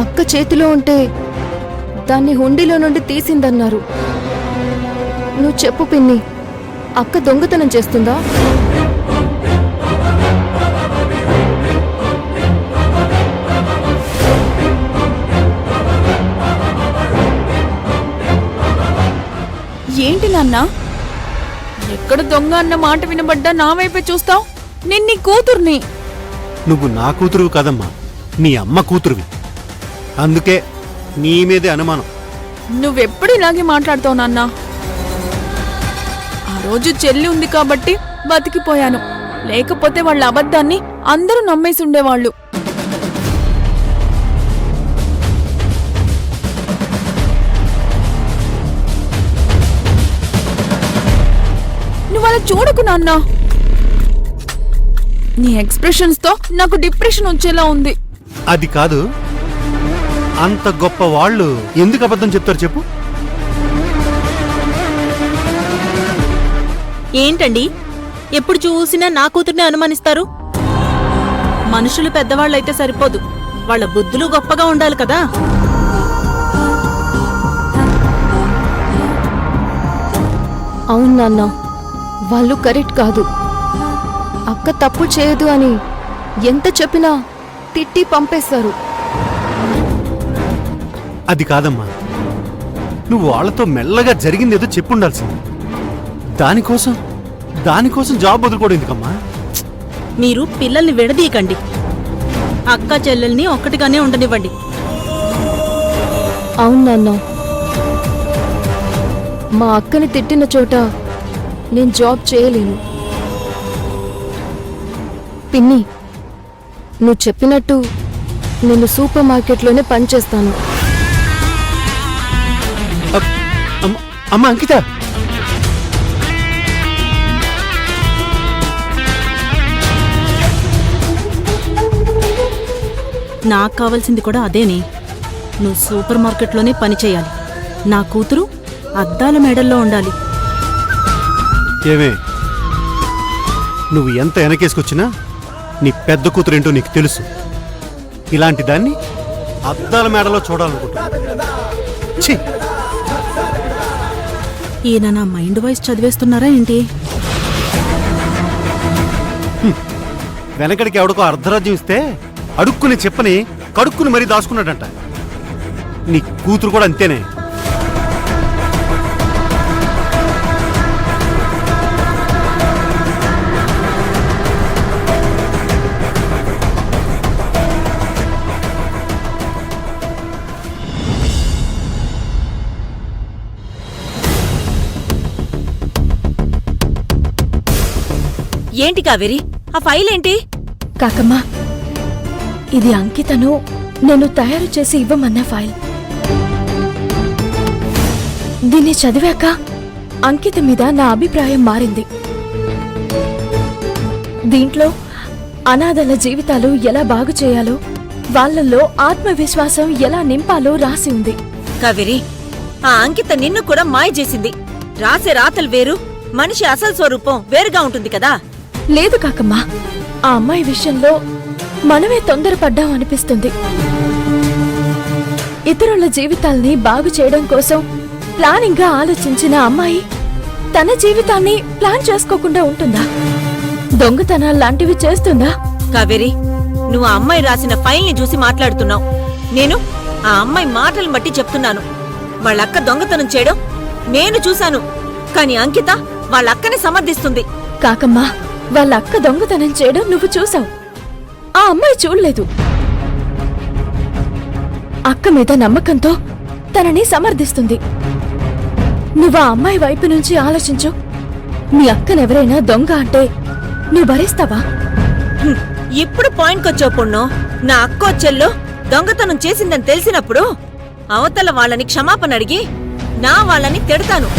అక్క చేతిలో ఉంటే దాన్ని హుండీలో నుండి తీసిందన్నారు. నువ్వు చెప్పు పిన్ని, అక్క దొంగతనం చేస్తుందా? ఏంటి నాన్న, ఎక్కడ దొంగ అన్న మాట వినబడ్డా నా వైపే చూస్తావు? నేను నీ కూతుర్ని. నువ్వు నా కూతురువి కదమ్మా, నీ అమ్మ కూతురువి. అందుకే నీ మీదే అనుమానం. నువ్వెప్పుడు ఇలాగే మాట్లాడుతావు నాన్న. ఆ రోజు చెల్లి ఉంది కాబట్టి బతికిపోయాను, లేకపోతే వాళ్ళ అబద్ధాన్ని అందరూ నమ్మేసి ఉండేవాళ్ళు. నువ్వు అలా చూడకు నాన్న. నీ ఎక్స్ప్రెషన్స్ తో నాకు డిప్రెషన్ వచ్చేలా ఉంది. అది కాదు, అంత గొప్ప వాళ్ళు ఎందుకు అబద్ధం చెప్తారు చెప్పు? ఏంటండి ఎప్పుడు చూసినా నా కూతుర్నే అనుమానిస్తారు? మనుషులు పెద్దవాళ్ళైతే సరిపోదు, వాళ్ళ బుద్ధులు గొప్పగా ఉండాలి కదా. అవును నాన్న, వాళ్ళు కరెక్ట్ కాదు. అక్క తప్పు చేయదు అని ఎంత చెప్పినా తిట్టి పంపేశారు. అది కాదమ్మా, నువ్వు వాళ్ళతో మెల్లగా జరిగిందేదో చెప్పుండాల్సింది. దానికోసం జాబ్ వదులుకోవడం ఎందుకమ్మా? మీరు పిల్లల్ని విడదీయకండి, అక్క చెల్లెల్ని ఒక్కటిగానే ఉండనివ్వండి. అవును నాన్న, మా అక్కని తిట్టిన చోట నేను జాబ్ చేయలేను. పిన్ని, నువ్వు చెప్పినట్టు నేను సూపర్ మార్కెట్లోనే పనిచేస్తాను. అమ్మ అంకిత, నాకు కావాల్సింది కూడా అదేనే. నువ్వు సూపర్ మార్కెట్లోనే పని చేయాలి, నా కూతురు అద్దాల మేడల్లో ఉండాలి. ఏమే, నువ్వు ఎంత వెనకేసుకొచ్చినా నీ పెద్ద కూతురేంటో నీకు తెలుసు. ఇలాంటి దాన్ని అద్దాల మేడలో చూడాలనుకుంటున్నా. ఈయన నా మైండ్ వాయిస్ చదివేస్తున్నారా ఏంటి? వెనకడికి ఎవడికో అర్ధరాజ్యం ఇస్తే అడుక్కుని చెప్పని కడుక్కుని మరీ దాచుకున్నాడంట. నీ కూతురు కూడా అంతేనే. ఏంటి కావేరి, ఆ ఫైల్ ఏంటి? కాకమ్మా, ఇది అంకితను నేను తయారు చేసి ఇవ్వమన్న ఫైల్. దీన్ని చదివాక అంకిత మీద నా అభిప్రాయం మారింది. దీంట్లో అనాథల జీవితాలు ఎలా బాగు చేయాలో, వాళ్ళల్లో ఆత్మవిశ్వాసం ఎలా నింపాలో రాసి ఉంది. కావేరి, ఆ అంకిత నిన్ను కూడా మాయ చేసింది. రాసే రాతలు వేరు, మనిషి అసలు స్వరూపం వేరుగా ఉంటుంది కదా. లేదు కాకమ్మా, ఆ అమ్మాయి విషయంలో మనమే తొందరపడ్డాం అనిపిస్తుంది. ఇతరుల జీవితాల్ని బాగు చేయడం కోసం ప్లానింగ్ గా ఆలోచించిన అమ్మాయి తన జీవితాన్ని ప్లాన్ చేసుకోకుండా ఉంటుందా? దొంగతనాల్లాంటివి చేస్తుందా? కావేరి, నువ్వు ఆ అమ్మాయి రాసిన ఫైల్ ని చూసి మాట్లాడుతున్నావు. నేను ఆ అమ్మాయి మాటలు బట్టి చెప్తున్నాను. వాళ్ళక్క దొంగతనం చేయడం నేను చూశాను, కాని అంకిత వాళ్ళక్కని సమర్థిస్తుంది. కాకమ్మా, వాళ్ళ అక్క దొంగతనం చేయడం నువ్వు చూసావు, ఆ అమ్మాయి చూడలేదు. అక్క మీద నమ్మకంతో తనని సమర్థిస్తుంది. నువ్వు ఆ అమ్మాయి వైపు నుంచి ఆలోచించు. మీ అక్కనెవరైనా దొంగ అంటే నువ్వు భరిస్తావా? ఇప్పుడు పాయింట్ కొచ్చావు పొన్ను. నా అక్కో చెల్లో దొంగతనం చేసిందని తెలిసినప్పుడు అవతల వాళ్ళని క్షమాపణ అడిగి నా వాళ్ళని తిడతాను.